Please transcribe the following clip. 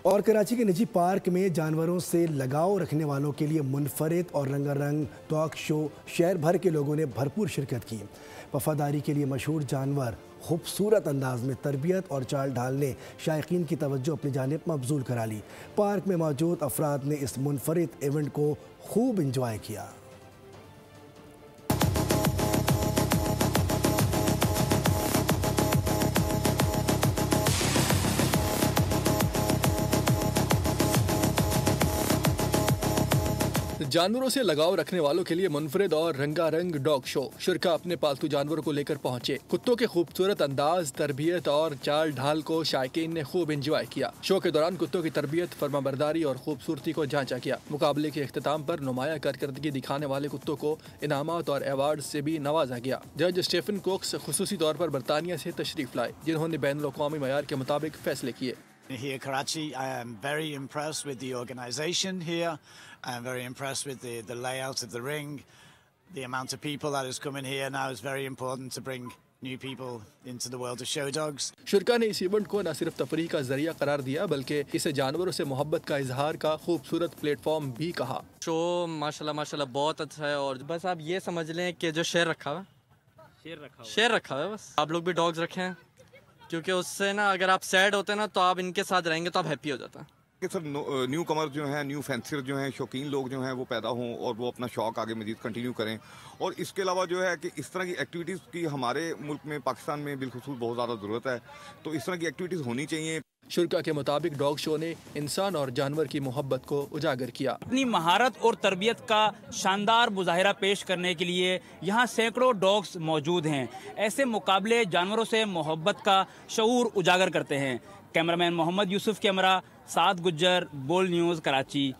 और कराची के निजी पार्क में जानवरों से लगाव रखने वालों के लिए मुनफरिद और रंगारंग डॉग शो शहर भर के लोगों ने भरपूर शिरकत की। वफादारी के लिए मशहूर जानवर खूबसूरत अंदाज में तरबियत और चाल ढाल ने शायकीन की तवज्जो अपनी जानिब मबजूल करा ली। पार्क में मौजूद अफराद ने इस मुनफरिद इवेंट को खूब इंजॉय किया। जानवरों से लगाव रखने वालों के लिए मुनफरिद और रंगारंग डॉग शो। शुरका अपने पालतू जानवरों को लेकर पहुंचे। कुत्तों के खूबसूरत अंदाज, तरबियत और चाल ढाल को शायकीन ने खूब एंजॉय किया। शो के दौरान कुत्तों की तरबियत, फर्माबरदारी और खूबसूरती को जांचा गया। मुकाबले के इख्तिताम पर नुमाया कारकर्दगी दिखाने वाले कुत्तों को इनामात और अवार्ड से भी नवाजा गया। जज स्टीफन कोक्स खुसूसी तौर पर बरतानिया से तशरीफ लाए, जिन्होंने बैनुल-अक़वामी मयार के मुताबिक फैसले किए। Here, Karachi, I am very impressed with the organisation here. I am very impressed with the layout of the ring. The amount of people that is coming here now is very important to bring new people into the world of show dogs. शुरका ने इस event को न सिर्फ तफरीह का जरिया करार दिया, बल्कि इसे जानवरों से मोहब्बत का इजहार का खूबसूरत प्लेटफॉर्म भी कहा। शो माशाल्लाह बहुत अच्छा है और बस आप ये समझ लें कि जो शेर रखा हुआ है बस आप लोग भी डॉग्स रखें हैं, क्योंकि उससे ना अगर आप सैड होते हैं ना तो आप इनके साथ रहेंगे तो आप हैप्पी हो जाते हैं। कि सर न्यू कमर जो हैं, न्यू फैंसर जो हैं, शौकीन लोग जो हैं वो पैदा हों और वो अपना शौक आगे मजीद कंटिन्यू करें। और इसके अलावा जो है कि इस तरह की एक्टिविटीज़ की हमारे मुल्क में, पाकिस्तान में बिलखुसूस बहुत ज़्यादा ज़रूरत है, तो इस तरह की एक्टिविटीज़ होनी चाहिए। शुरका के मुताबिक डॉग शो ने इंसान और जानवर की मोहब्बत को उजागर किया। अपनी महारत और तरबियत का शानदार मुजाहिरा पेश करने के लिए यहाँ सैकड़ों डॉग्स मौजूद हैं। ऐसे मुकाबले जानवरों से मोहब्बत का शऊर उजागर करते हैं। कैमरामैन मोहम्मद यूसुफ के हमरा साद गुज्जर, बोल न्यूज़, कराची।